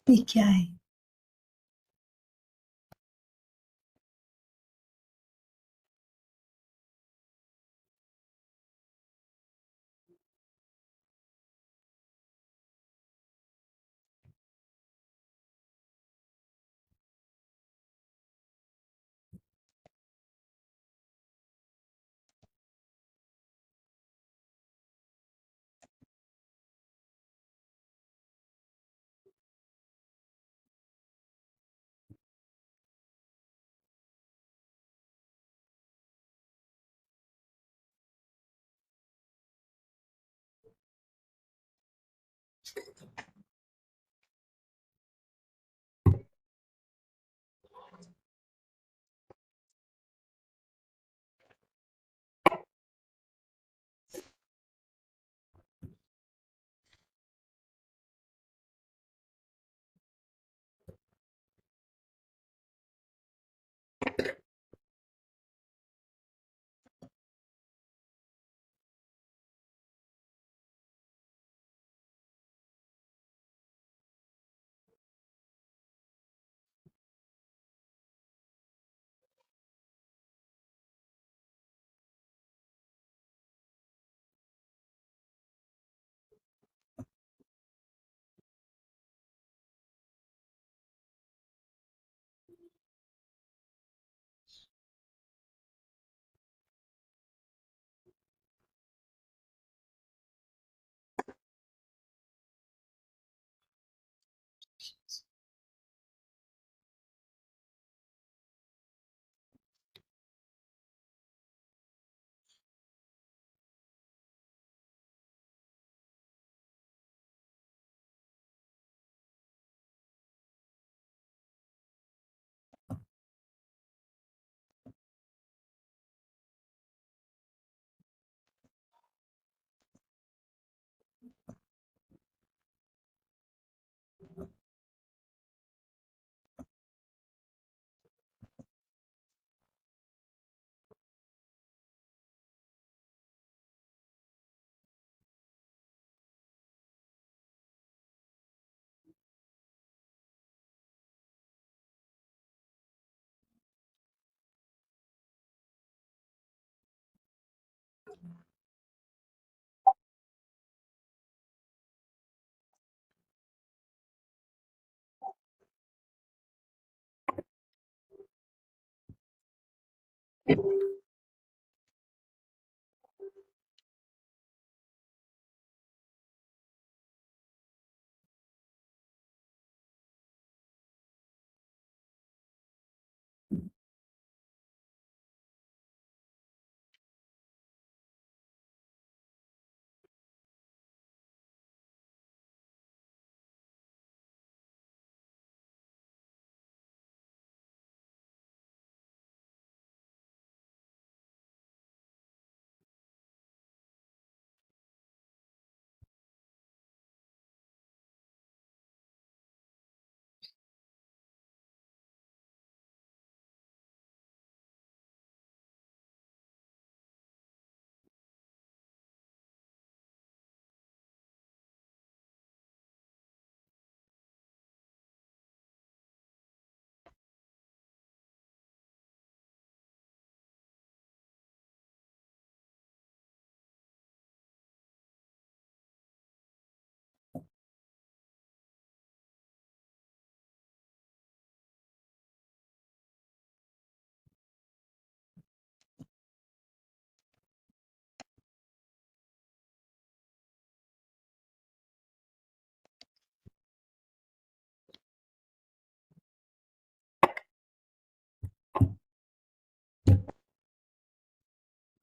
ये क्या है?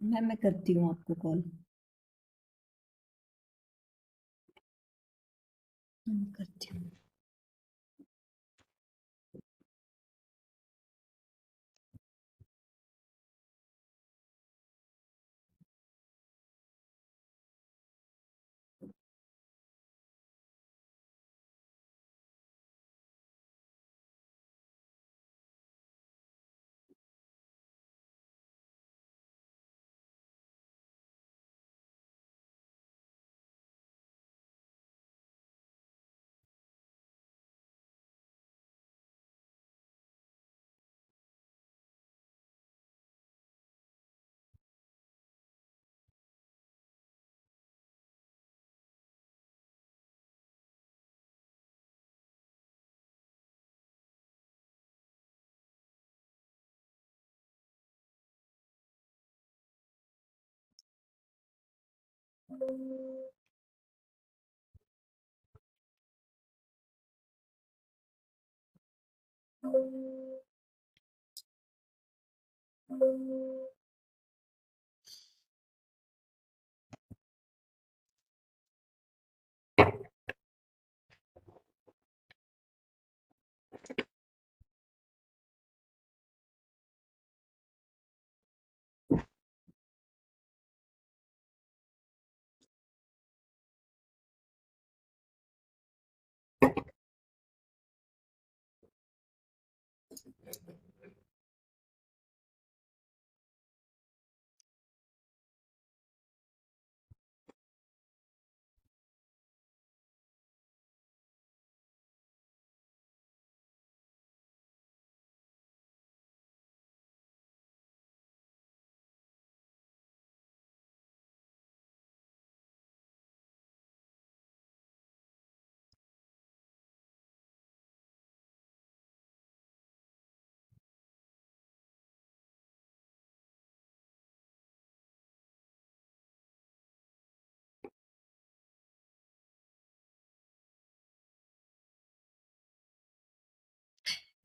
मैं करती हूँ आपको कॉल। मैं करती हूँ।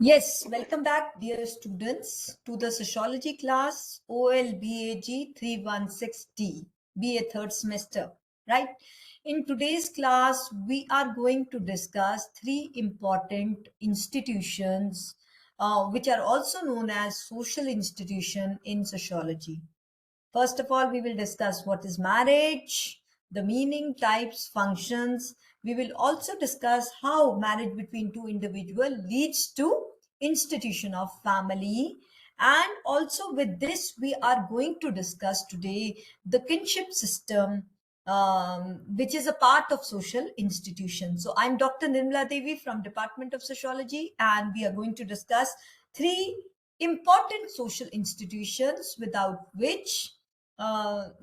Yes, welcome back, dear students, to the sociology class OLBAG 316D, BA third semester, right? In today's class, we are going to discuss three important institutions, which are also known as social institution in sociology. First of all, we will discuss what is marriage, the meaning, types, functions. We will also discuss how marriage between two individuals leads to institution of family. And also with this, we are going to discuss today the kinship system, which is a part of social institutions. So I'm Dr. Nirmala Devi from Department of Sociology, and we are going to discuss three important social institutions without which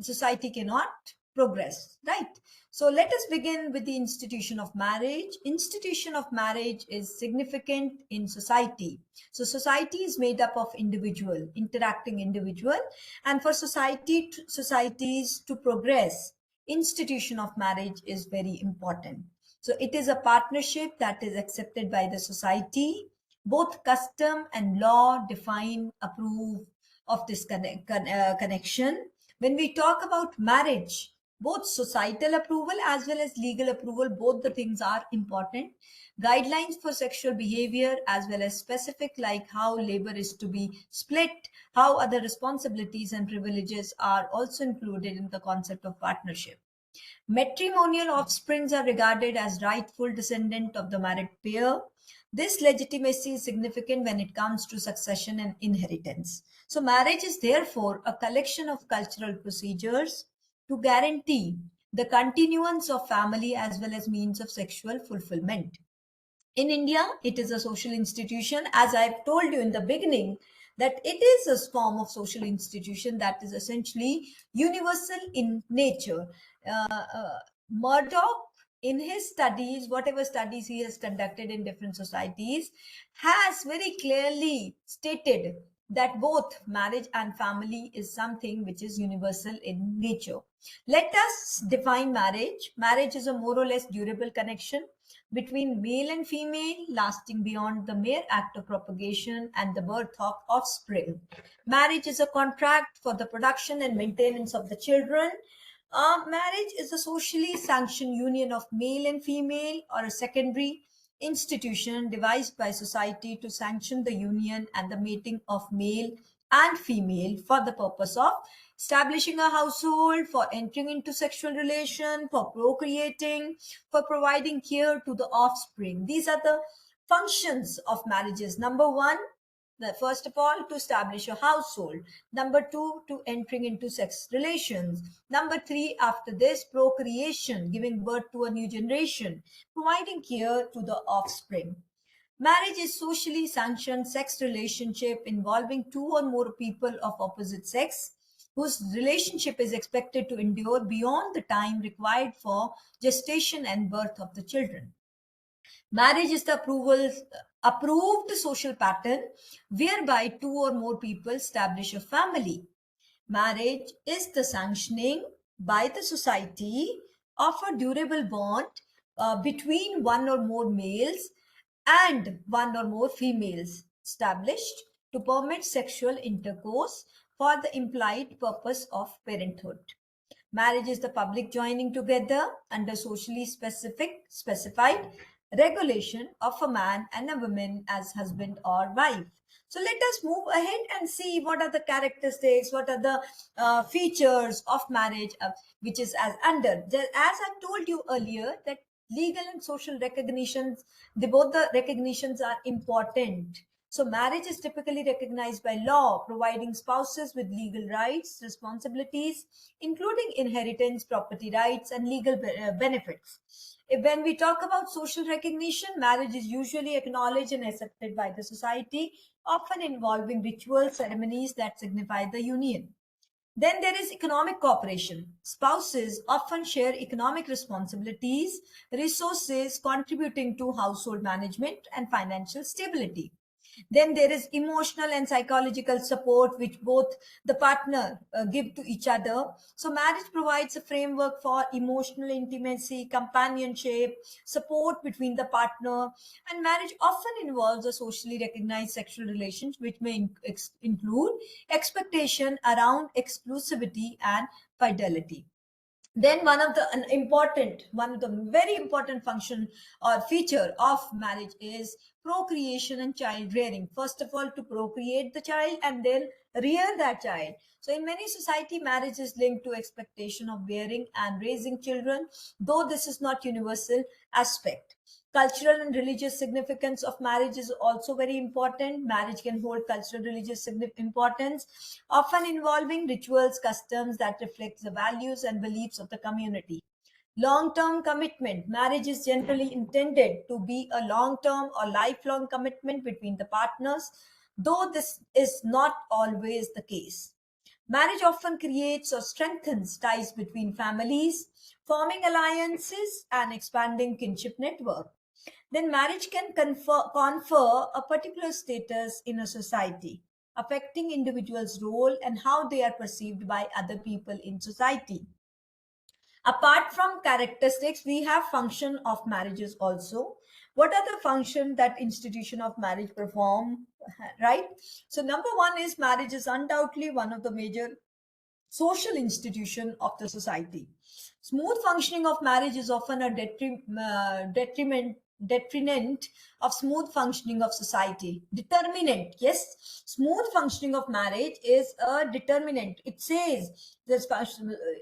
society cannot progress, right? So let us begin with the institution of marriage. Institution of marriage is significant in society. So society is made up of interacting individual, and for societies to progress, institution of marriage is very important. So it is a partnership that is accepted by the society. Both custom and law define, approve of this connection. When we talk about marriage, both societal approval as well as legal approval, both the things are important. Guidelines for sexual behavior as well as specific, like how labor is to be split, how other responsibilities and privileges are also included in the concept of partnership. Matrimonial offsprings are regarded as rightful descendant of the married pair. This legitimacy is significant when it comes to succession and inheritance. So marriage is therefore a collection of cultural procedures to guarantee the continuance of family as well as means of sexual fulfillment. In India, it is a social institution. As I've told you in the beginning, that it is a form of social institution that is essentially universal in nature. Murdoch, in his studies, whatever studies he has conducted in different societies, has very clearly stated that both marriage and family is something which is universal in nature. Let us define marriage. Marriage is a more or less durable connection between male and female, lasting beyond the mere act of propagation and the birth of offspring. Marriage is a contract for the production and maintenance of the children. Marriage is a socially sanctioned union of male and female, or a secondary institution devised by society to sanction the union and the mating of male and female for the purpose of establishing a household, for entering into sexual relation, for procreating, for providing care to the offspring. These are the functions of marriages. Number one, first of all, to establish a household. Number two, to entering into sex relations. Number three, after this, procreation, giving birth to a new generation, providing care to the offspring. Marriage is socially sanctioned sex relationship involving two or more people of opposite sex whose relationship is expected to endure beyond the time required for gestation and birth of the children. Marriage is the approved social pattern whereby two or more people establish a family. Marriage is the sanctioning by the society of a durable bond between one or more males and one or more females established to permit sexual intercourse for the implied purpose of parenthood. Marriage is the public joining together under socially specified regulation of a man and a woman as husband or wife. So let us move ahead and see what are the characteristics, what are the features of marriage, which is as under. As I told you earlier, that legal and social recognitions, both the recognitions are important. So marriage is typically recognized by law, providing spouses with legal rights, responsibilities, including inheritance, property rights, and legal benefits. When we talk about social recognition, marriage is usually acknowledged and accepted by the society, often involving ritual ceremonies that signify the union. Then there is economic cooperation. Spouses often share economic responsibilities, resources contributing to household management and financial stability. Then there is emotional and psychological support which both the partner give to each other. So marriage provides a framework for emotional intimacy, companionship, support between the partner. And marriage often involves a socially recognized sexual relations which may include expectation around exclusivity and fidelity. Then one of the very important function or feature of marriage is procreation and child rearing. First of all, to procreate the child and then rear that child. So in many society, marriage is linked to expectation of bearing and raising children, though this is not universal aspect. Cultural and religious significance of marriage is also very important. Marriage can hold cultural religious importance, often involving rituals, customs that reflect the values and beliefs of the community. Long-term commitment. Marriage is generally intended to be a long-term or lifelong commitment between the partners, though this is not always the case. Marriage often creates or strengthens ties between families, forming alliances and expanding kinship network. Then marriage can confer a particular status in a society, affecting individuals' role and how they are perceived by other people in society. Apart from characteristics, we have function of marriages also. What are the function that institution of marriage perform, right? So number one is marriage is undoubtedly one of the major social institution of the society. Smooth functioning of marriage is often a detriment of smooth functioning of society. Determinant, yes, smooth functioning of marriage is a determinant. It says this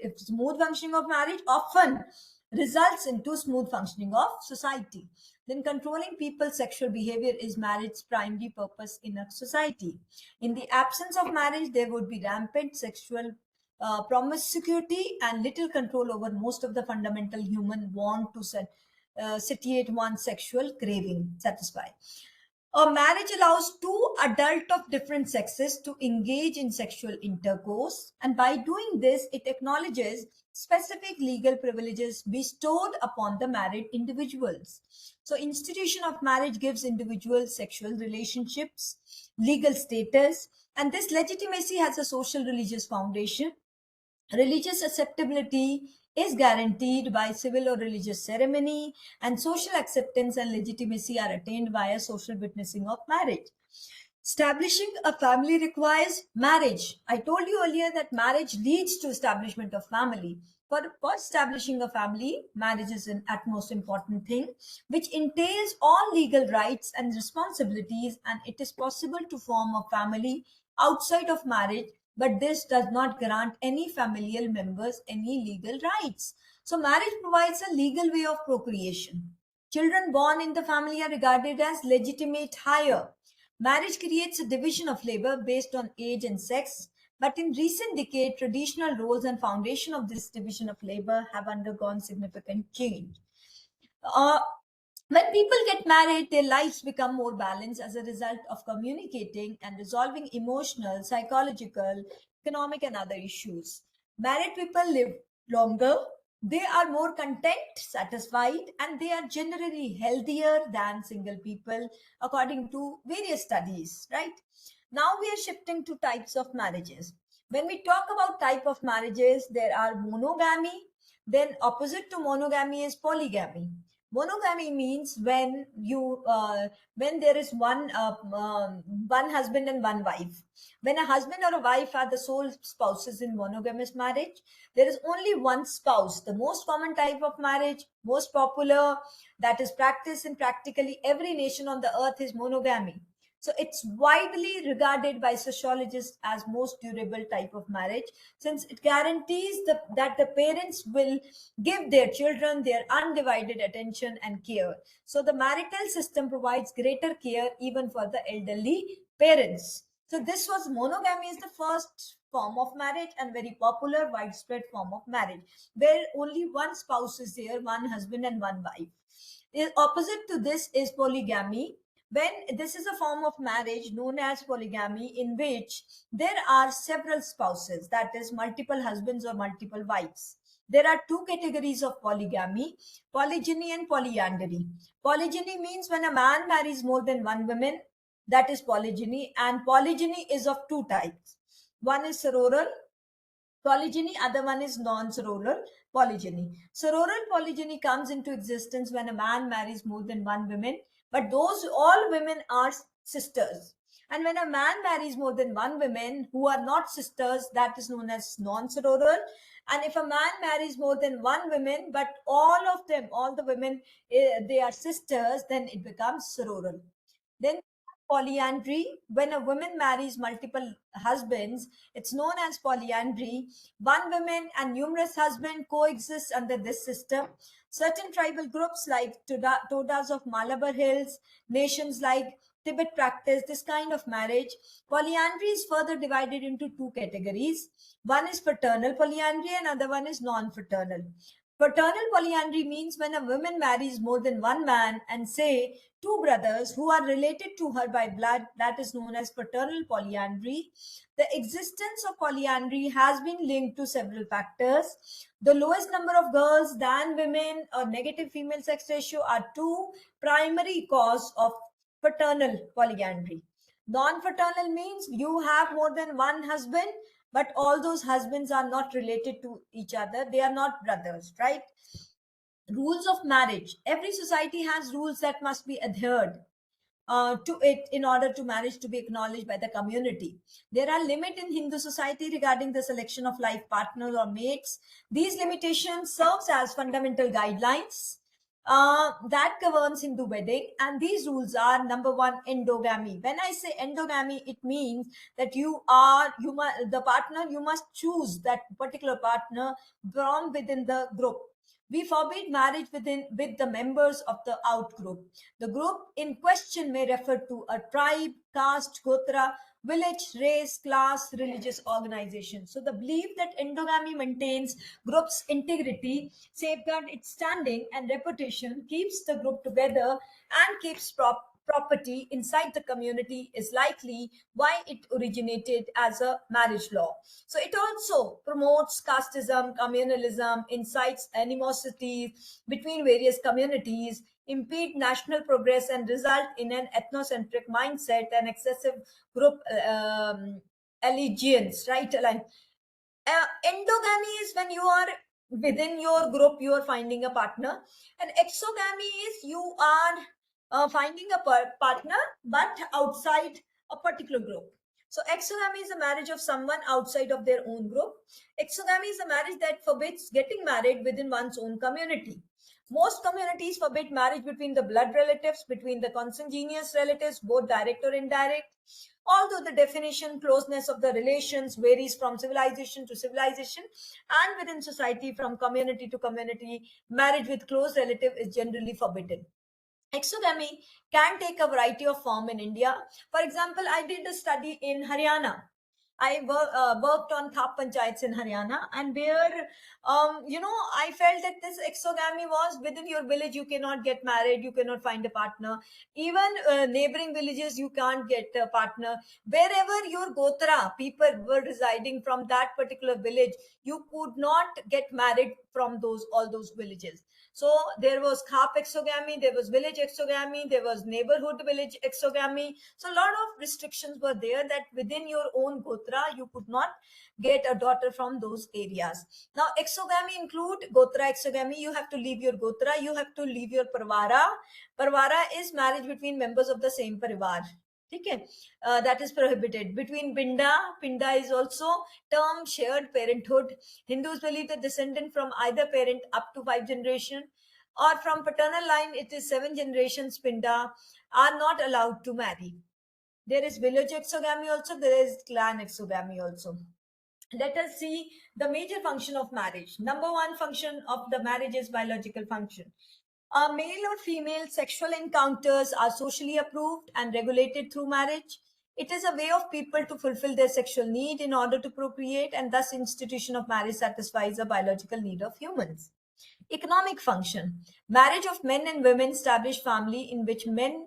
if smooth functioning of marriage often results into smooth functioning of society. Then controlling people's sexual behavior is marriage's primary purpose in a society. In the absence of marriage, there would be rampant sexual promiscuity and little control over most of the fundamental human want to satiate one's sexual craving, satisfy. A marriage allows two adults of different sexes to engage in sexual intercourse, and by doing this, it acknowledges specific legal privileges bestowed upon the married individuals. So, institution of marriage gives individuals sexual relationships, legal status, and this legitimacy has a social religious foundation. Religious acceptability is guaranteed by civil or religious ceremony, and social acceptance and legitimacy are attained via social witnessing of marriage. Establishing a family requires marriage. I told you earlier that marriage leads to establishment of family. For establishing a family, marriage is an utmost important thing, which entails all legal rights and responsibilities, and it is possible to form a family outside of marriage, but this does not grant any familial members any legal rights. So marriage provides a legal way of procreation. Children born in the family are regarded as legitimate hire. Marriage creates a division of labor based on age and sex, but in recent decades, traditional roles and foundation of this division of labor have undergone significant change. Uh, when people get married, their lives become more balanced as a result of communicating and resolving emotional, psychological, economic, and other issues. Married people live longer, they are more content, satisfied, and they are generally healthier than single people, according to various studies, right? Now we are shifting to types of marriages. When we talk about type of marriages, there are monogamy. Then opposite to monogamy is polygamy. Monogamy means when there is one husband and one wife. When a husband or a wife are the sole spouses in monogamous marriage, there is only one spouse. The most common type of marriage, most popular, that is practiced in practically every nation on the earth, is monogamy. So it's widely regarded by sociologists as most durable type of marriage, since it guarantees that the parents will give their children their undivided attention and care. So the marital system provides greater care even for the elderly parents. So this was monogamy is the first form of marriage and very popular, widespread form of marriage, where only one spouse is there, one husband and one wife. The opposite to this is polygamy, when this is a form of marriage known as polygamy, in which there are several spouses, that is multiple husbands or multiple wives. There are two categories of polygamy: polygyny and polyandry. Polygyny means when a man marries more than one woman, that is polygyny, and polygyny is of two types. One is sororal polygyny, other one is non-sororal polygyny. Sororal polygyny comes into existence when a man marries more than one woman, but those all women are sisters. And when a man marries more than one woman who are not sisters, that is known as non-sororal. And if a man marries more than one woman, but all of them, all the women, they are sisters, then it becomes sororal. Then polyandry, when a woman marries multiple husbands, it's known as polyandry. One woman and numerous husbands coexist under this system. Certain tribal groups like Todas of Malabar Hills, nations like Tibet practice this kind of marriage. Polyandry is further divided into two categories. One is fraternal polyandry and other one is non-fraternal. Fraternal polyandry means when a woman marries more than one man and, say, two brothers who are related to her by blood, that is known as fraternal polyandry. The existence of polyandry has been linked to several factors. The lowest number of girls than women or negative female sex ratio are two primary cause of fraternal polyandry. Non-fraternal means you have more than one husband, but all those husbands are not related to each other. They are not brothers, right? Rules of marriage. Every society has rules that must be adhered to it in order to marriage to be acknowledged by the community. There are limits in Hindu society regarding the selection of life partners or mates. These limitations serves as fundamental guidelines that governs Hindu wedding, and these rules are: number one, endogamy. When I say endogamy, it means that the partner, you must choose that particular partner from within the group. We forbid marriage with the members of the out group. The group in question may refer to a tribe, caste, gotra, village, race, class, religious organization. So the belief that endogamy maintains group's integrity, safeguard its standing and reputation, keeps the group together, and keeps property inside the community is likely why it originated as a marriage law. So it also promotes casteism, communalism, incites animosity between various communities, impede national progress, and result in an ethnocentric mindset and excessive group allegiance, right? Endogamy is when you are within your group, you are finding a partner, and exogamy is you are finding a partner but outside a particular group. So exogamy is a marriage of someone outside of their own group. Exogamy is a marriage that forbids getting married within one's own community. Most communities forbid marriage between the blood relatives, between the consanguineous relatives, both direct or indirect. Although the definition, closeness of the relations varies from civilization to civilization and within society from community to community, marriage with close relative is generally forbidden. Exogamy can take a variety of form in India. For example, I did a study in Haryana. I worked on Thap Panchayats in Haryana, and where, I felt that this exogamy was within your village, you cannot get married, you cannot find a partner. Even neighboring villages, you can't get a partner. Wherever your Gotra people were residing from that particular village, you could not get married from all those villages. So there was khap exogamy, there was village exogamy, there was neighborhood village exogamy. So a lot of restrictions were there that within your own Gotra Gotra, you could not get a daughter from those areas. Now, exogamy include Gotra exogamy. You have to leave your Gotra, you have to leave your Parvara. Parvara is marriage between members of the same Parivar. Okay, that is prohibited. Between Pinda is also term shared parenthood. Hindus believe the descendant from either parent up to 5 generations or from paternal line it is 7 generations Pinda are not allowed to marry. There is village exogamy also, there is clan exogamy also. Let us see the major function of marriage. Number one function of the marriage is biological function. Male or female sexual encounters are socially approved and regulated through marriage. It is a way of people to fulfill their sexual need in order to procreate, and thus institution of marriage satisfies a biological need of humans. Economic function. Marriage of men and women establish family in which men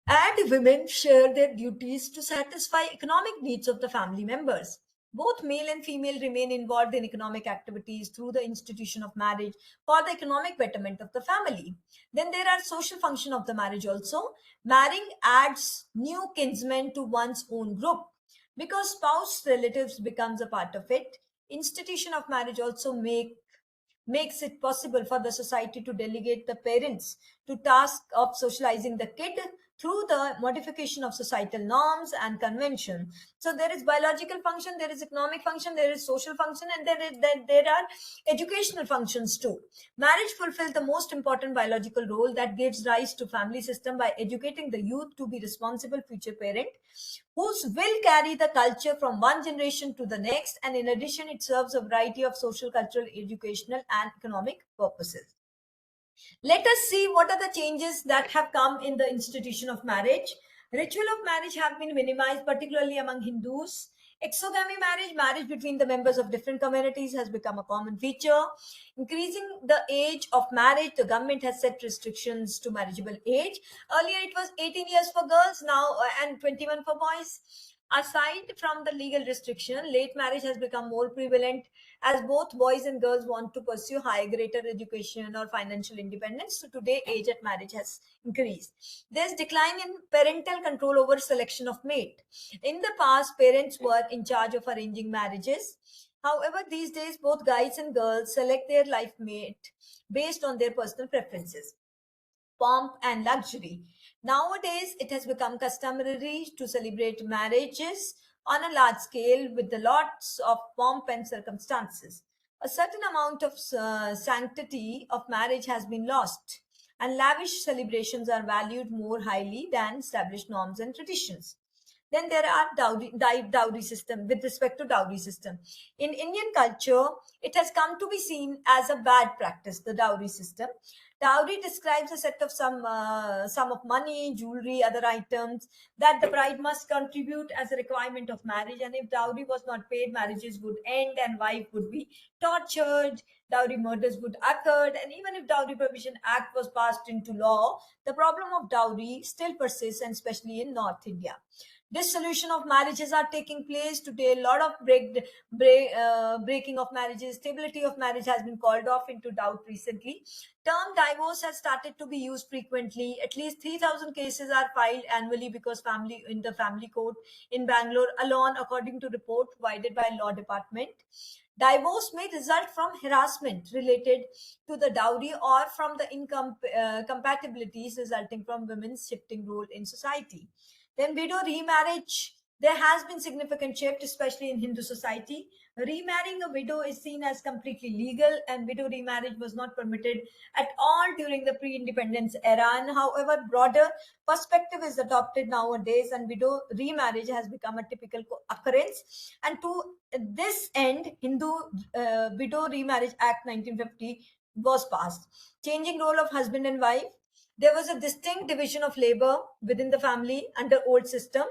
and women share their duties to satisfy economic needs of the family members. Both male and female remain involved in economic activities through the institution of marriage for the economic betterment of the family. Then there are social function of the marriage also. Marrying adds new kinsmen to one's own group. Because spouse relatives becomes a part of it, institution of marriage also makes it possible for the society to delegate the parents to task of socializing the kid through the modification of societal norms and convention. So there is biological function, there is economic function, there is social function, and there are educational functions too. Marriage fulfills the most important biological role that gives rise to family system by educating the youth to be responsible future parent whose will carry the culture from one generation to the next, and in addition it serves a variety of social, cultural, educational and economic purposes. Let us see what are the changes that have come in the institution of marriage. Ritual of marriage have been minimized, particularly among Hindus. Exogamy marriage, marriage between the members of different communities, has become a common feature. Increasing the age of marriage, the government has set restrictions to marriageable age. Earlier it was 18 years for girls, now and 21 for boys. Aside from the legal restriction, late marriage has become more prevalent as both boys and girls want to pursue higher, greater education or financial independence. So today, age at marriage has increased. There's decline in parental control over selection of mate. In the past, parents were in charge of arranging marriages. However, these days, both guys and girls select their life mate based on their personal preferences, pomp and luxury. Nowadays, it has become customary to celebrate marriages on a large scale with the lots of pomp and circumstances. A certain amount of sanctity of marriage has been lost, and lavish celebrations are valued more highly than established norms and traditions. Then there are dowry system. With respect to dowry system, in Indian culture, it has come to be seen as a bad practice. The dowry system. Dowry describes a set of sum of money, jewelry, other items that the bride must contribute as a requirement of marriage. And if dowry was not paid, marriages would end and wife would be tortured. Dowry murders would occur. And even if Dowry Prohibition Act was passed into law, the problem of dowry still persists, and especially in North India. Dissolution of marriages are taking place today. A lot of breaking of marriages, stability of marriage has been called off into doubt recently. Term divorce has started to be used frequently. At least 3,000 cases are filed annually because in the family court in Bangalore alone, according to report provided by Law Department. Divorce may result from harassment related to the dowry or from the incompatibilities resulting from women's shifting role in society. Then widow remarriage, there has been significant shift, especially in Hindu society. Remarrying a widow is seen as completely legal, and widow remarriage was not permitted at all during the pre-independence era. And however, broader perspective is adopted nowadays, and widow remarriage has become a typical occurrence. And to this end, Hindu Widow Remarriage Act 1950 was passed, changing role of husband and wife. There was a distinct division of labor within the family under old system.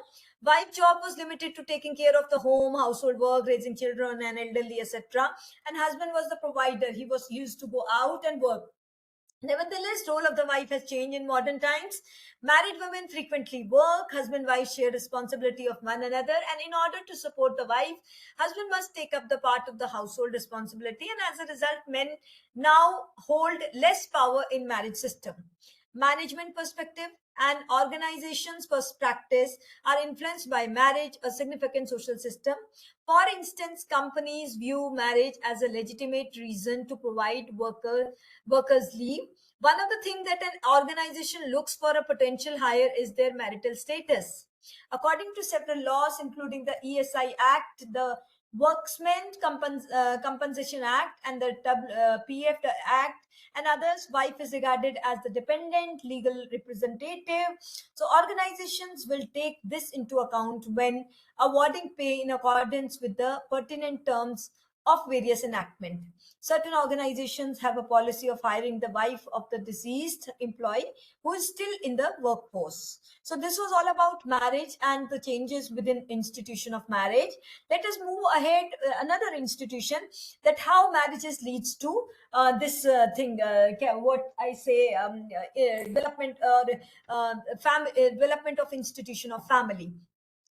Wife job was limited to taking care of the home, household work, raising children and elderly, etc. And husband was the provider. He was used to go out and work. Nevertheless, role of the wife has changed in modern times. Married women frequently work. Husband and wife share responsibility of one another. And in order to support the wife, husband must take up the part of the household responsibility. And as a result, men now hold less power in marriage system. management perspective, and organizations' practice are influenced by marriage, a significant social system. For instance, companies view marriage as a legitimate reason to provide workers leave. One of the things that an organization looks for a potential hire is their marital status. According to several laws, including the ESI Act, the Compensation Act, and the PF Act, and others, wife is regarded as the dependent legal representative. So organizations will take this into account when awarding pay in accordance with the pertinent terms of various enactment. Certain organizations have a policy of hiring the wife of the deceased employee who is still in the workforce. So this was all about marriage and the changes within institution of marriage. Let us move ahead, another institution, that how marriages leads to this thing, what I say, development or development of institution of family.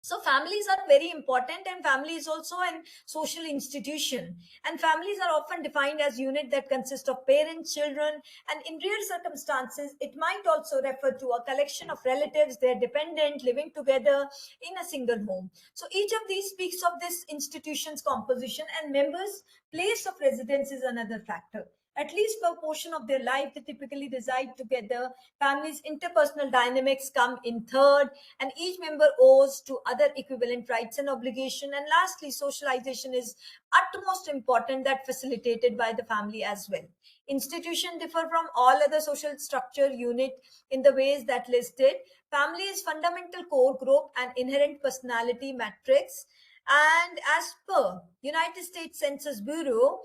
So families are very important, and family is also an social institution, and families are often defined as unit that consist of parents, children, and in real circumstances it might also refer to a collection of relatives, their dependent, living together in a single home. So each of these speaks of this institution's composition, and members' place of residence is another factor. At least for a portion of their life, they typically reside together. Families' interpersonal dynamics come in third, and each member owes to other equivalent rights and obligation. And lastly, socialization is utmost important, that facilitated by the family as well. Institutions differ from all other social structure unit in the ways that listed. Family is fundamental core group and inherent personality matrix. And as per United States Census Bureau,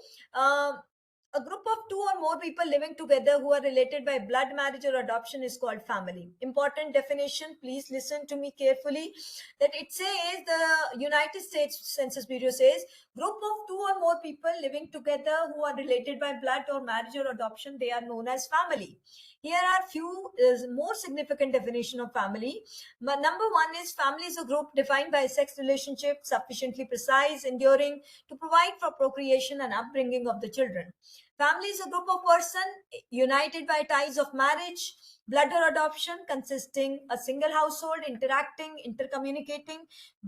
a group of two or more people living together who are related by blood, marriage, or adoption is called family. Important definition, please listen to me carefully. That it says, the United States Census Bureau says, group of two or more people living together who are related by blood or marriage or adoption, they are known as family. Here are few more significant definition of family. Number one is family is a group defined by a sex relationship sufficiently precise, enduring to provide for procreation and upbringing of the children. Family is a group of persons united by ties of marriage, blood, or adoption, consisting a single household, interacting, intercommunicating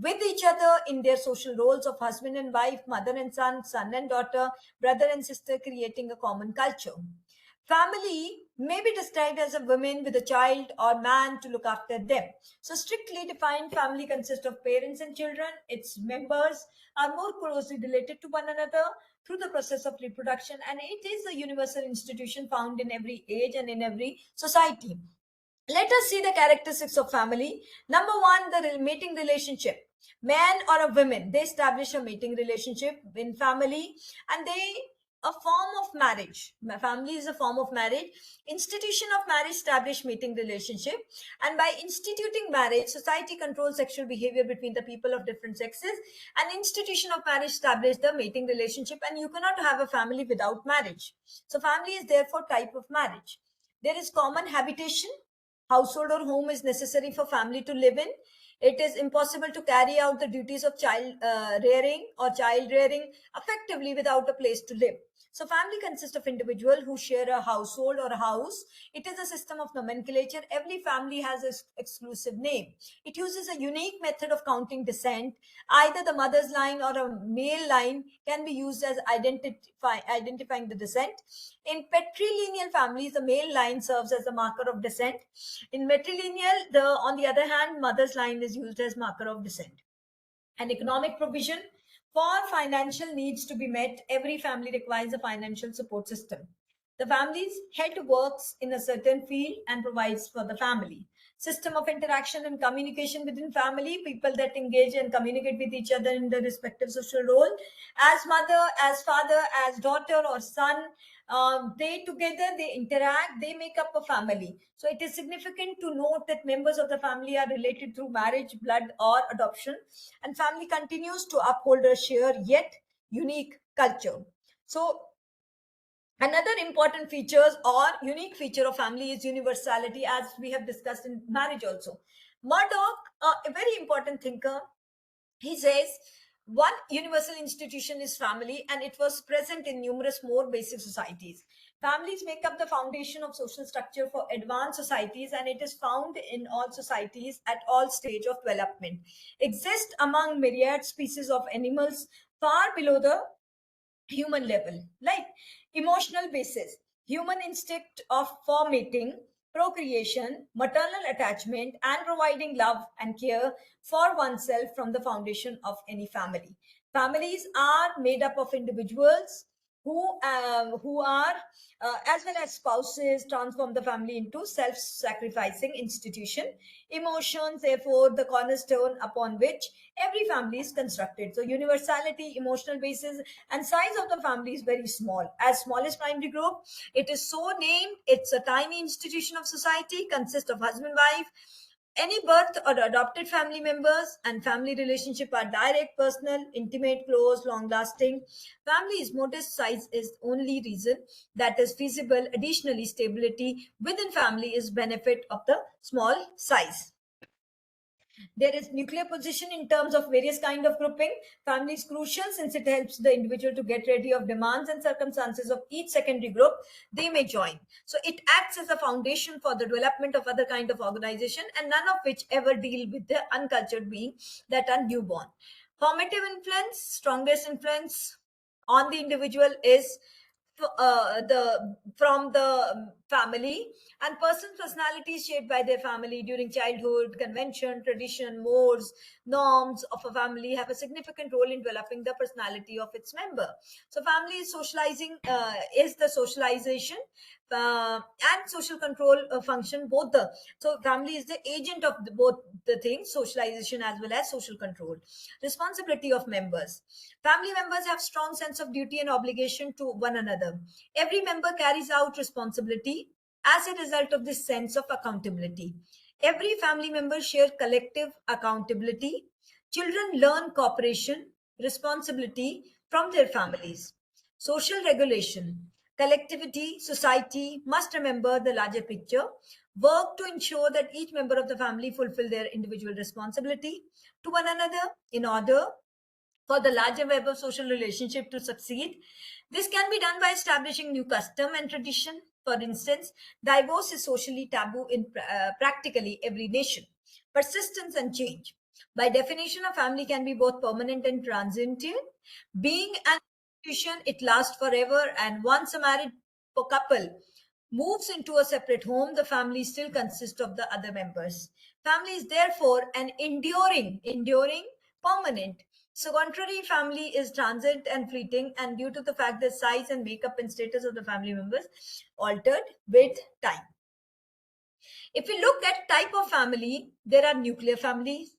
with each other in their social roles of husband and wife, mother and son, son and daughter, brother and sister, creating a common culture. Family may be described as a woman with a child or man to look after them. So strictly defined, family consists of parents and children. Its members are more closely related to one another through the process of reproduction, and it is a universal institution found in every age and in every society. Let us see the characteristics of family. Number one, the mating relationship. Man or a woman, they establish a mating relationship in family, and they a form of marriage. Family is a form of marriage. Institution of marriage establish mating relationship, and by instituting marriage, society controls sexual behavior between the people of different sexes. An institution of marriage establish the mating relationship, and you cannot have a family without marriage. So family is therefore type of marriage. There is common habitation. Household or home is necessary for family to live in. It is impossible to carry out the duties of child rearing or child rearing effectively without a place to live. So family consists of individuals who share a household or a house. It is a system of nomenclature. Every family has an exclusive name. It uses a unique method of counting descent. Either the mother's line or a male line can be used as identifying the descent. In patrilineal families, the male line serves as a marker of descent. In matrilineal, on the other hand, mother's line is used as marker of descent. An economic provision. For financial needs to be met, every family requires a financial support system. The family's head works in a certain field and provides for the family. System of interaction and communication within family, people that engage and communicate with each other in their respective social role. As mother, as father, as daughter or son, they together, they interact, they make up a family. So it is significant to note that members of the family are related through marriage, blood, or adoption, and family continues to uphold a shared yet unique culture. So another important features or unique feature of family is universality, as we have discussed in marriage also. Murdoch, a very important thinker, he says, one universal institution is family, and it was present in numerous more basic societies. Families make up the foundation of social structure for advanced societies, and it is found in all societies at all stage of development. Exist among myriad species of animals far below the human level, like emotional basis, human instinct of for mating, procreation, maternal attachment, and providing love and care for oneself from the foundation of any family. Families are made up of individuals who are as well as spouses transform the family into self-sacrificing institution. Emotions, therefore, the cornerstone upon which every family is constructed. So universality, emotional basis, and size of the family is very small. As smallest primary group, it is so named. It's a tiny institution of society, consists of husband, wife, any birth or adopted family members, and family relationship are direct, personal, intimate, close, long lasting. Family's modest size is only reason that is feasible. Additionally, stability within family is benefit of the small size. There is nuclear position in terms of various kind of grouping. Family is crucial since it helps the individual to get ready of demands and circumstances of each secondary group they may join. So it acts as a foundation for the development of other kind of organization, and none of which ever deal with the uncultured being that are newborn. Formative influence, strongest influence on the individual is the from the family, and person's personality is shaped by their family during childhood. Convention, tradition, modes, norms of a family have a significant role in developing the personality of its member. So family is socializing, is the socialization and social control function, both the, so family is the agent of both the things, socialization as well as social control. Responsibility of members. Family members have strong sense of duty and obligation to one another. Every member carries out responsibility as a result of this sense of accountability. Every family member share collective accountability. Children learn cooperation, responsibility from their families. Social regulation. Collectivity, society must remember the larger picture, work to ensure that each member of the family fulfill their individual responsibility to one another in order for the larger web of social relationship to succeed. This can be done by establishing new custom and tradition. For instance, divorce is socially taboo in practically every nation. Persistence and change. By definition, a family can be both permanent and transient. Being an institution, it lasts forever, and once a married couple moves into a separate home, the family still consists of the other members. Family is therefore an enduring, permanent. So contrary, family is transient and fleeting, and due to the fact that size and makeup and status of the family members altered with time. If we look at type of family, there are nuclear families,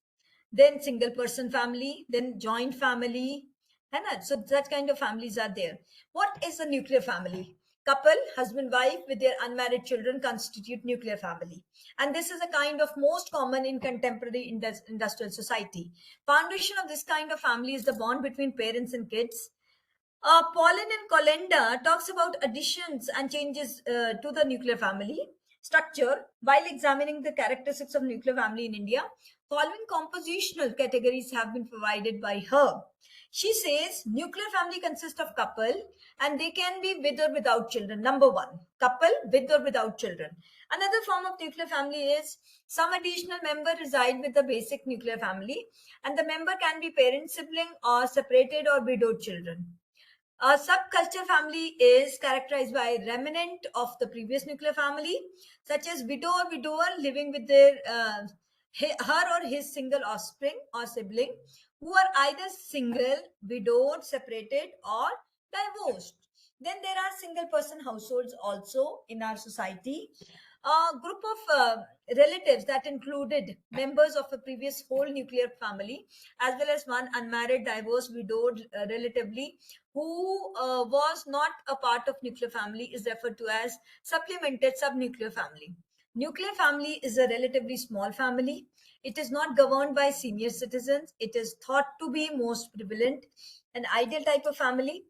then single person family, then joint family, and so that kind of families are there. What is a nuclear family? Couple, husband, wife with their unmarried children constitute nuclear family. And this is a kind of most common in contemporary industrial society. Foundation of this kind of family is the bond between parents and kids. Pauline and Colenda talks about additions and changes to the nuclear family structure while examining the characteristics of nuclear family in India. Following compositional categories have been provided by her. She says nuclear family consists of couple and they can be with or without children. Number one, couple with or without children. Another form of nuclear family is some additional member reside with the basic nuclear family, and the member can be parent, sibling, or separated or widowed children. A subculture family is characterized by remnant of the previous nuclear family, such as widow or widower living with their her or his single offspring or sibling, who are either single, widowed, separated, or divorced. Then there are single person households also in our society. A group of relatives that included members of a previous whole nuclear family, as well as one unmarried, divorced, widowed relatively who was not a part of nuclear family, is referred to as supplemented subnuclear family. Nuclear family is a relatively small family. It is not governed by senior citizens. It is thought to be most prevalent, an ideal type of family.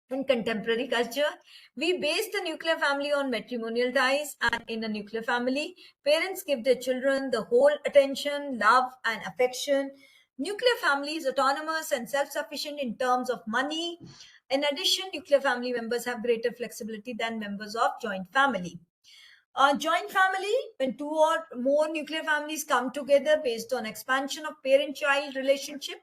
In contemporary culture, we base the nuclear family on matrimonial ties, and in a nuclear family, parents give their children the whole attention, love, and affection. Nuclear family is autonomous and self-sufficient in terms of money. In addition, nuclear family members have greater flexibility than members of joint family. Joint family, when two or more nuclear families come together based on expansion of parent-child relationship,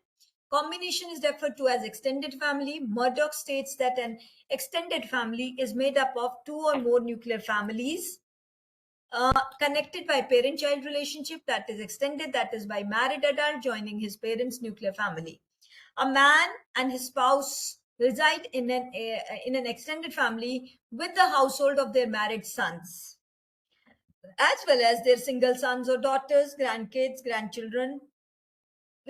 combination is referred to as extended family. Murdoch states that an extended family is made up of two or more nuclear families connected by parent-child relationship that is extended, that is by married adult joining his parents' nuclear family. A man and his spouse reside in an extended family with the household of their married sons, as well as their single sons or daughters, grandkids, grandchildren,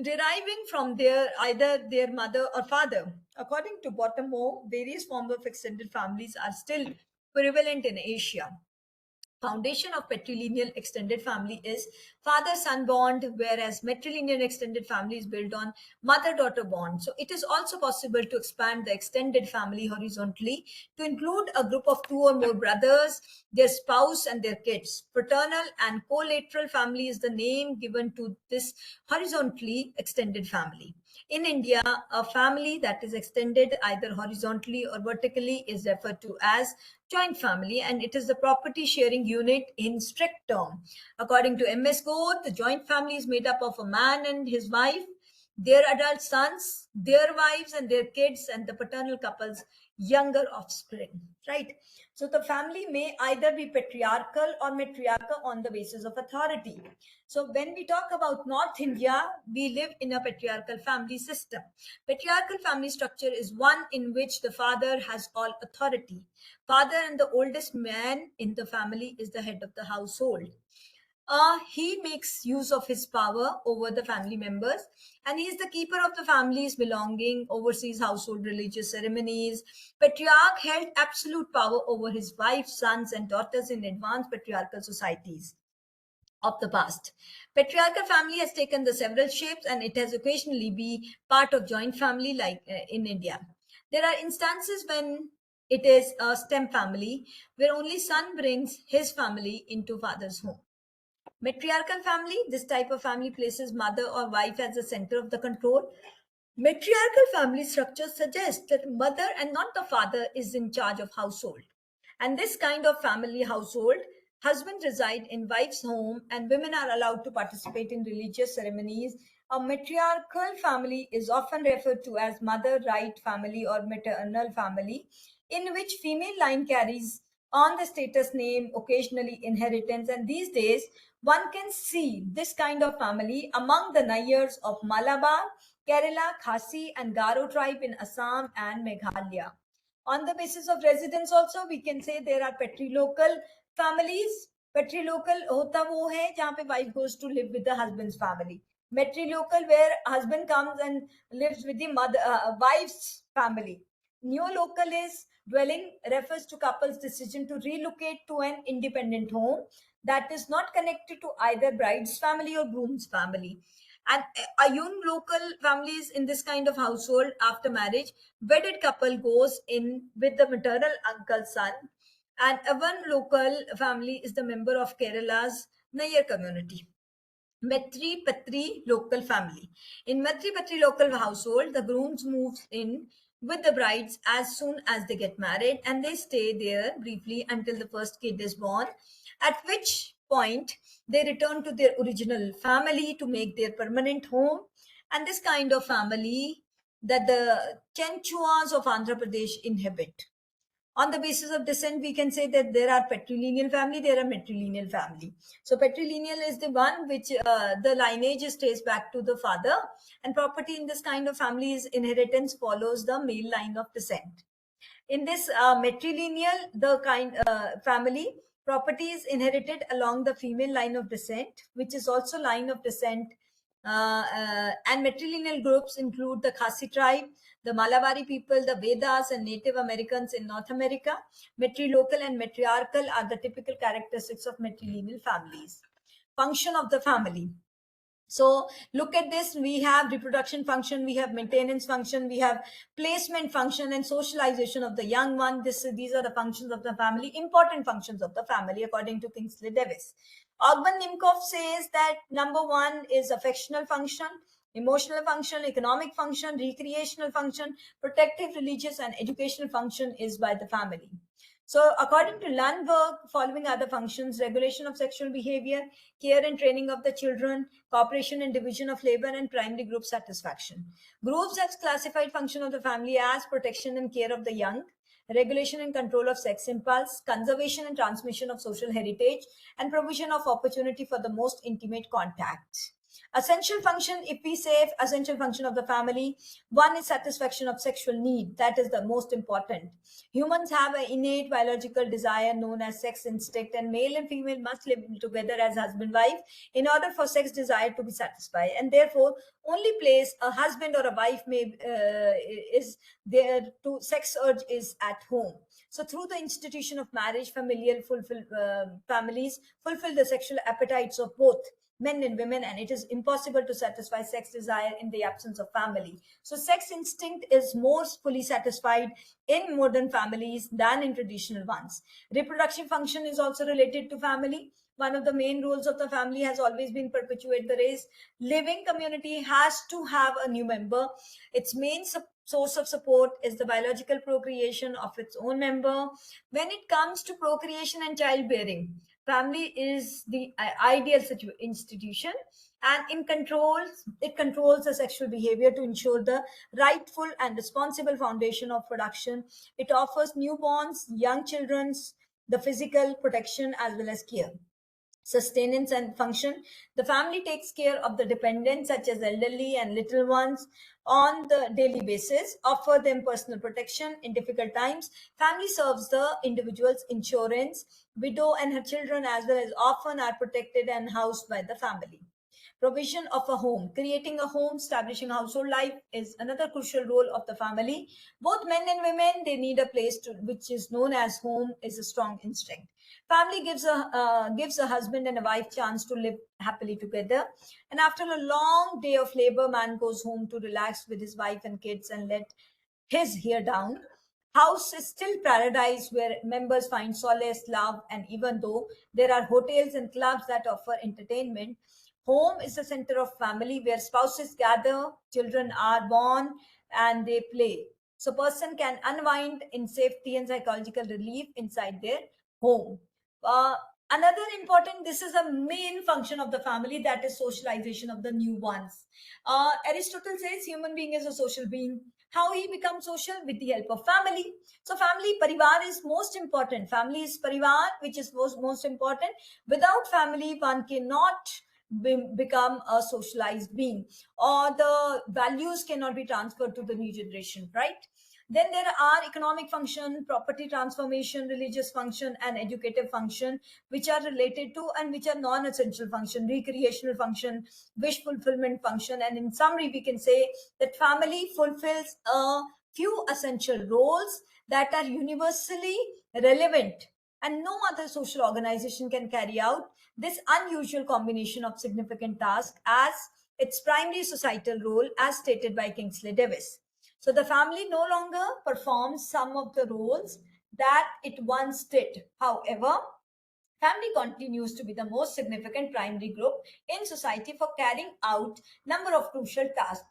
deriving from either their mother or father. According to Bottomore, various forms of extended families are still prevalent in Asia. Foundation of patrilineal extended family is father-son bond, whereas matrilineal extended family is built on mother-daughter bond. So it is also possible to expand the extended family horizontally to include a group of two or more brothers, their spouse, and their kids. Fraternal and collateral family is the name given to this horizontally extended family. In India, a family that is extended either horizontally or vertically is referred to as joint family, and it is the property sharing unit in strict term. According to MS Code, the joint family is made up of a man and his wife, their adult sons, their wives and their kids, and the paternal couple's younger offspring, right? So the family may either be patriarchal or matriarchal on the basis of authority. So when we talk about North India, we live in a patriarchal family system. Patriarchal family structure is one in which the father has all authority. Father and the oldest man in the family is the head of the household. He makes use of his power over the family members, and he is the keeper of the family's belonging, oversees household religious ceremonies. Patriarch held absolute power over his wife, sons, and daughters in advanced patriarchal societies of the past. Patriarchal family has taken the several shapes, and it has occasionally be part of joint family like in India. There are instances when it is a stem family where only son brings his family into father's home. Matriarchal family, this type of family places mother or wife as the center of the control. Matriarchal family structure suggests that mother and not the father is in charge of household. And this kind of family household, husband reside in wife's home and women are allowed to participate in religious ceremonies. A matriarchal family is often referred to as mother right family or maternal family, in which female line carries on the status name, occasionally inheritance. And these days, one can see this kind of family among the Nayars of Malabar, Kerala, Khasi, and Garo tribe in Assam and Meghalaya. On the basis of residence also, we can say there are patrilocal families. Patrilocal hota wo hai jahan pe wife goes to live with the husband's family. Matrilocal where husband comes and lives with the wife's family. Neolocal is dwelling refers to couple's decision to relocate to an independent home that is not connected to either bride's family or groom's family. And a young local families in this kind of household after marriage, wedded couple goes in with the maternal uncle's son, and a one local family is the member of Kerala's Nayar community. Matri Patri local family. In Matri Patri local household, the grooms moves in with the brides as soon as they get married, and they stay there briefly until the first kid is born, at which point they return to their original family to make their permanent home. And this kind of family that the Chenchuas of Andhra Pradesh inhabit. On the basis of descent, we can say that there are patrilineal family, there are matrilineal family. So patrilineal is the one which the lineage is traced back to the father, and property in this kind of family's inheritance follows the male line of descent. In this matrilineal, the kind family property is inherited along the female line of descent, which is also line of descent. And matrilineal groups include the Khasi tribe, the Malabari people, the Vedas, and Native Americans in North America. Matrilocal and matriarchal are the typical characteristics of matrilineal families. Function of the family. So look at this, we have reproduction function, we have maintenance function, we have placement function and socialization of the young one. These are the functions of the family, important functions of the family according to Kingsley Davis. Ogban Nimkov says that number one is affectional function. Emotional function, economic function, recreational function, protective, religious, and educational function is by the family. So according to Lundberg, following are the functions: regulation of sexual behavior, care and training of the children, cooperation and division of labor, and primary group satisfaction. Groups has classified function of the family as protection and care of the young, regulation and control of sex impulse, conservation and transmission of social heritage, and provision of opportunity for the most intimate contact. Essential function, if we say essential function of the family, one is satisfaction of sexual need. That is the most important. Humans have an innate biological desire known as sex instinct, and male and female must live together as husband wife in order for sex desire to be satisfied. And therefore, only place a husband or a wife may is there to sex urge is at home. So through the institution of marriage, families fulfill the sexual appetites of both men and women, and it is impossible to satisfy sex desire in the absence of family. So sex instinct is more fully satisfied in modern families than in traditional ones. Reproductive function is also related to family. One of the main roles of the family has always been perpetuate the race. Living community has to have a new member. Its main source of support is the biological procreation of its own member. When it comes to procreation and childbearing, family is the ideal institution, and it controls the sexual behavior to ensure the rightful and responsible foundation of production. It offers newborns, young children, the physical protection as well as care. Sustenance and function, the family takes care of the dependents such as elderly and little ones on the daily basis, offer them personal protection in difficult times. Family serves the individual's insurance. Widow and her children as well as orphan are protected and housed by the family. Provision of a home, creating a home, establishing household life is another crucial role of the family. Both men and women, they need a place to which is known as home is a strong instinct. Family gives a husband and a wife chance to live happily together, and after a long day of labor, man goes home to relax with his wife and kids and let his hair down. House is still paradise where members find solace, love, and even though there are hotels and clubs that offer entertainment, home is the center of family where spouses gather, children are born, and they play. So person can unwind in safety and psychological relief inside their home. Uh, Another important, this is a main function of the family, that is socialization of the new ones. Aristotle says human being is a social being. How he becomes social? With the help of family. So family, parivar is most important. Family is parivar, which is most important. Without family, one cannot become a socialized being, or the values cannot be transferred to the new generation, right? Then there are economic function, property transformation, religious function, and educative function, which are related to and which are non-essential function, recreational function, wish fulfillment function. And in summary, we can say that family fulfills a few essential roles that are universally relevant, and no other social organization can carry out this unusual combination of significant tasks as its primary societal role, as stated by Kingsley Davis. So the family no longer performs some of the roles that it once did. However, family continues to be the most significant primary group in society for carrying out number of crucial tasks.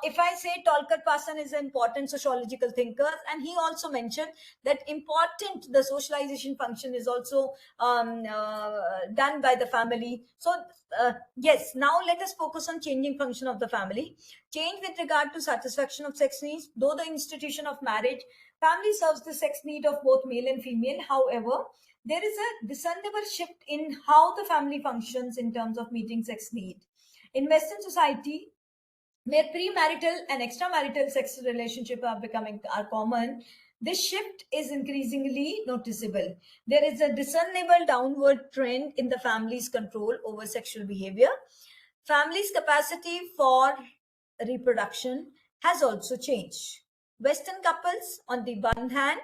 If I say Tolkar Parson is an important sociological thinker, and he also mentioned that the socialization function is also done by the family. So yes, now let us focus on changing function of the family. Change with regard to satisfaction of sex needs. Though the institution of marriage, family serves the sex need of both male and female. However, there is a discernible shift in how the family functions in terms of meeting sex need. In Western society, where premarital and extramarital sex relationships are common, this shift is increasingly noticeable. There is a discernible downward trend in the family's control over sexual behavior. Family's capacity for reproduction has also changed. Western couples, on the one hand,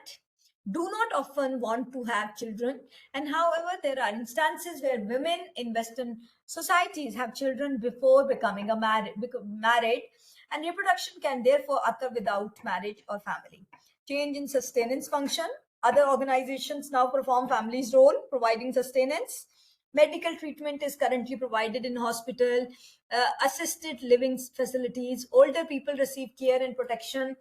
do not often want to have children, and however, there are instances where women in Western societies have children before becoming married, and reproduction can therefore occur without marriage or family. Change in sustenance function. Other organizations now perform family's role, providing sustenance. Medical treatment is currently provided in hospital, assisted living facilities. Older people receive care and protection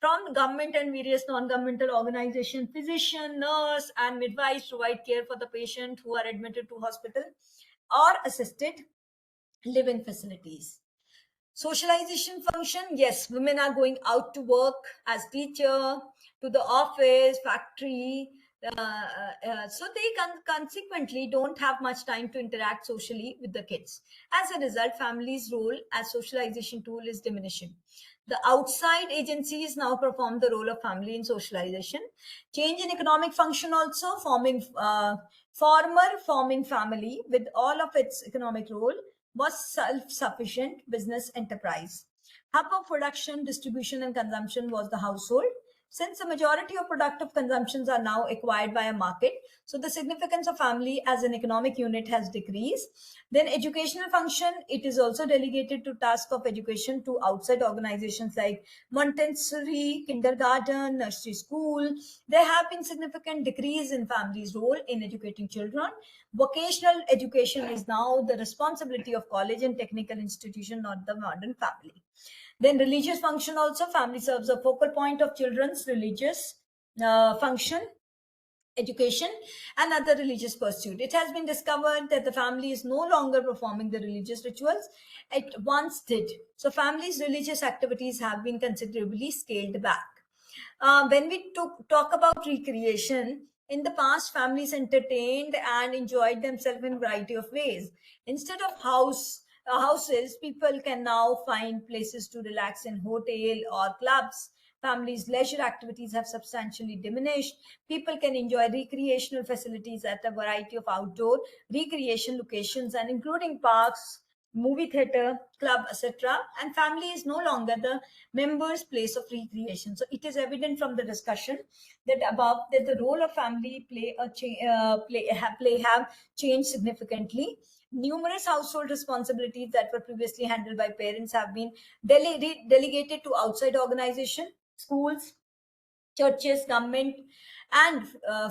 from government and various non-governmental organizations. Physician, nurse, and midwives provide care for the patient who are admitted to hospital or assisted living facilities. Socialization function, yes, women are going out to work as teacher, to the office, factory, so they consequently don't have much time to interact socially with the kids. As a result, family's role as socialization tool is diminishing. The outside agencies now perform the role of family in socialization. Change in economic function also, forming family with all of its economic role was self-sufficient business enterprise. Hub of production, distribution, and consumption was the household. Since the majority of productive consumptions are now acquired by a market, so the significance of family as an economic unit has decreased. Then educational function, it is also delegated to task of education to outside organizations like Montessori, kindergarten, nursery school. There have been significant decrease in family's role in educating children. Vocational education is now the responsibility of college and technical institution, not the modern family. Then religious function also, family serves a focal point of children's religious function, education, and other religious pursuit. It has been discovered that the family is no longer performing the religious rituals it once did. So family's religious activities have been considerably scaled back. When we talk about recreation, in the past, families entertained and enjoyed themselves in a variety of ways. Instead of houses, people can now find places to relax in hotel or clubs. Families' leisure activities have substantially diminished. People can enjoy recreational facilities at a variety of outdoor recreation locations, and including parks, movie theater, club, etc. And family is no longer the member's place of recreation. So it is evident from the discussion that above that the role of family have changed significantly. Numerous household responsibilities that were previously handled by parents have been delegated to outside organizations, schools, churches, government, and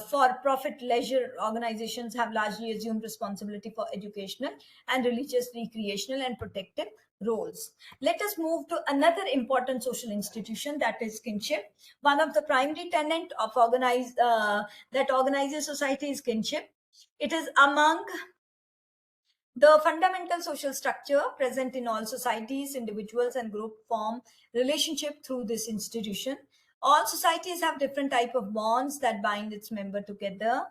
for-profit leisure organizations have largely assumed responsibility for educational and religious, recreational, and protective roles. Let us move to another important social institution, that is kinship. One of the primary tenets of that organizes society is kinship. It is among the fundamental social structure present in all societies. Individuals and group form relationship through this institution. All societies have different type of bonds that bind its member together.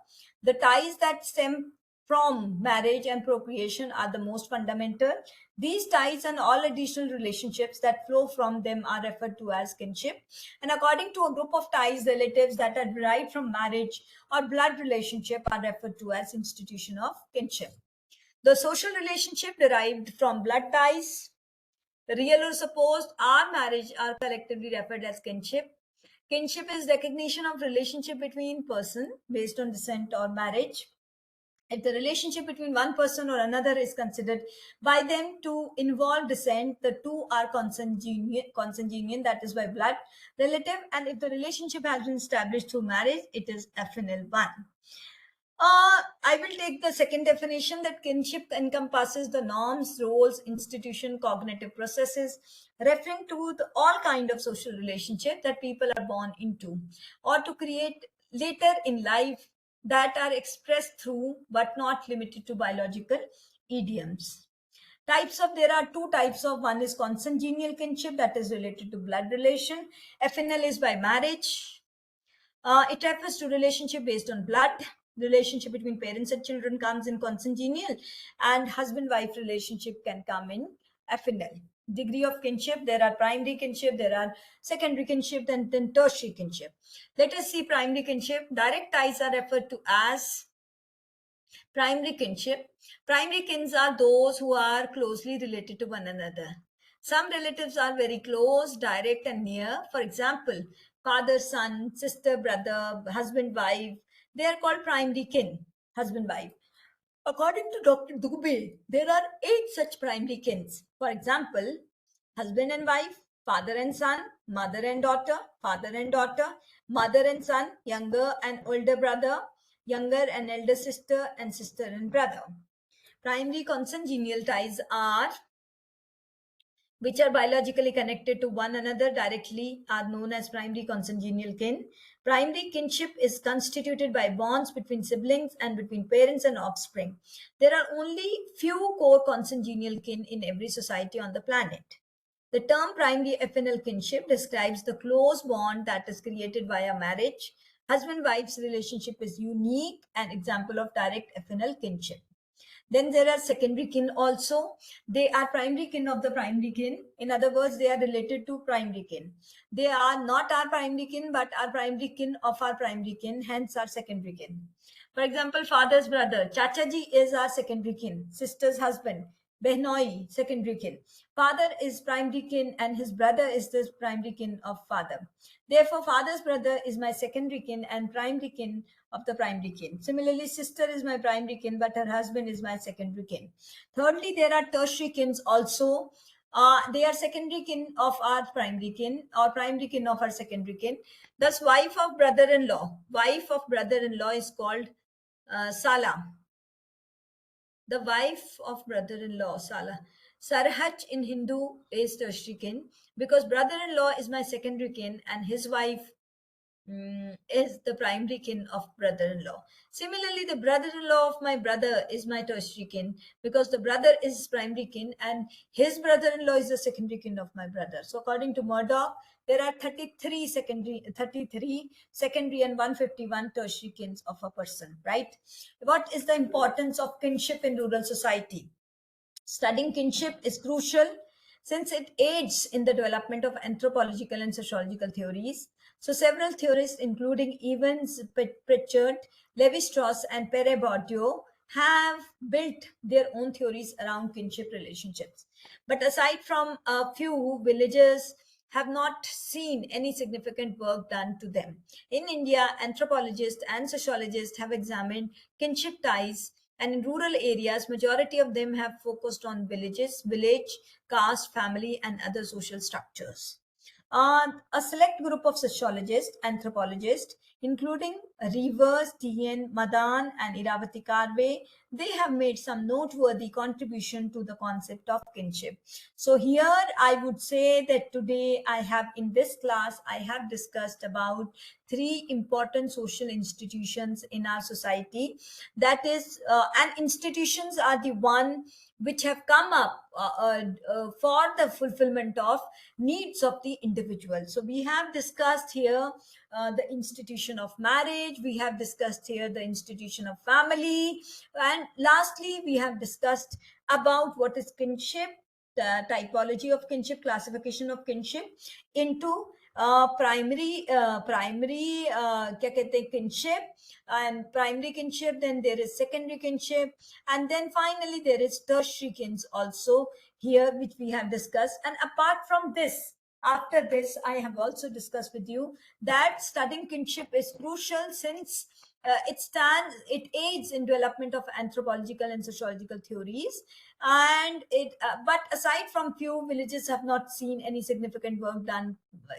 The ties that stem from marriage and procreation are the most fundamental. These ties and all additional relationships that flow from them are referred to as kinship. And according to a group of ties, relatives that are derived from marriage or blood relationship are referred to as institution of kinship. The social relationship derived from blood ties, real or supposed, or marriage are collectively referred as kinship. Kinship is recognition of relationship between person based on descent or marriage. If the relationship between one person or another is considered by them to involve descent, the two are consanguine, that is by blood relative. And if the relationship has been established through marriage, it is affinal one. I will take the second definition, that kinship encompasses the norms, roles, institution, cognitive processes, referring to all kind of social relationship that people are born into or to create later in life that are expressed through but not limited to biological idioms. There are two types of, one is consanguineal kinship that is related to blood relation. Affinal is by marriage. It refers to relationship based on blood. Relationship between parents and children comes in consanguineal, and husband-wife relationship can come in affinal. Degree of kinship, there are primary kinship, there are secondary kinship, and then tertiary kinship. Let us see primary kinship. Direct ties are referred to as primary kinship. Primary kins are those who are closely related to one another. Some relatives are very close, direct, and near. For example, father, son, sister, brother, husband, wife. They are called primary kin, husband, wife. According to Dr. Dubey, there are 8 such primary kins. For example, husband and wife, father and son, mother and daughter, father and daughter, mother and son, younger and older brother, younger and elder sister, and sister and brother. Primary consanguineal ties are which are biologically connected to one another directly are known as primary consanguineal kin. Primary kinship is constituted by bonds between siblings and between parents and offspring. There are only few core consanguineal kin in every society on the planet. The term primary affinal kinship describes the close bond that is created via marriage. Husband-wife's relationship is unique, an example of direct affinal kinship. Then there are secondary kin also. They are primary kin of the primary kin. In other words, they are related to primary kin. They are not our primary kin, but our primary kin of our primary kin, hence our secondary kin. For example, father's brother, Chachaji is our secondary kin, sister's husband, Behnoi, secondary kin. Father is primary kin and his brother is the primary kin of father. Therefore, father's brother is my secondary kin and primary kin of the primary kin. Similarly, sister is my primary kin, but her husband is my secondary kin. Thirdly, there are tertiary kins also. They are secondary kin of our primary kin or primary kin of our secondary kin. Thus, wife of brother-in-law is called Sala. The wife of brother-in-law, Sala. Sarhaj in Hindu is tertiary kin because brother-in-law is my secondary kin and his wife is the primary kin of brother-in-law. Similarly, the brother-in-law of my brother is my tertiary kin because the brother is primary kin and his brother-in-law is the secondary kin of my brother. So according to Murdoch, there are 33 secondary and 151 tertiary kins of a person, right? What is the importance of kinship in rural society? Studying kinship is crucial since it aids in the development of anthropological and sociological theories. So several theorists, including Evans, Pritchard, Levi-Strauss, and Pere Bourdieu, have built their own theories around kinship relationships. But aside from a few, villagers have not seen any significant work done to them. In India, anthropologists and sociologists have examined kinship ties, and in rural areas, majority of them have focused on village, caste, family, and other social structures. A select group of sociologists, anthropologists, including Rivers, T.N. Madan, and Iravati Karve, they have made some noteworthy contribution to the concept of kinship. So here I would say that today in this class, I have discussed about three important social institutions in our society. That is, and institutions are the one which have come up for the fulfillment of needs of the individual. So we have discussed here the institution of marriage, we have discussed here the institution of family, and lastly we have discussed about what is kinship, the typology of kinship, classification of kinship into primary क्या कहते हैं kinship and primary kinship, then there is secondary kinship, and then finally there is tertiary kins also here, which we have discussed. And apart from this, after this, I have also discussed with you that studying kinship is crucial since it aids in development of anthropological and sociological theories, and but aside from few, villages have not seen any significant work done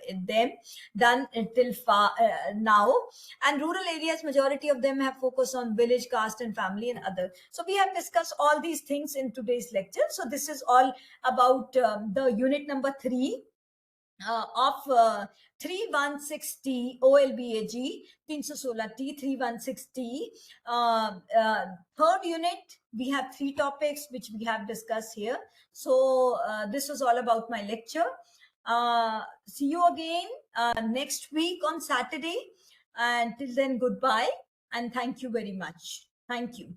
until now, and rural areas, majority of them have focused on village, caste, and family, and other. So we have discussed all these things in today's lecture. So this is all about the unit number 3 of 316T OLBAG 316T 316T. Third unit, we have 3 topics which we have discussed here. So this was all about my lecture. See you again next week on Saturday. And till then, goodbye and thank you very much. Thank you.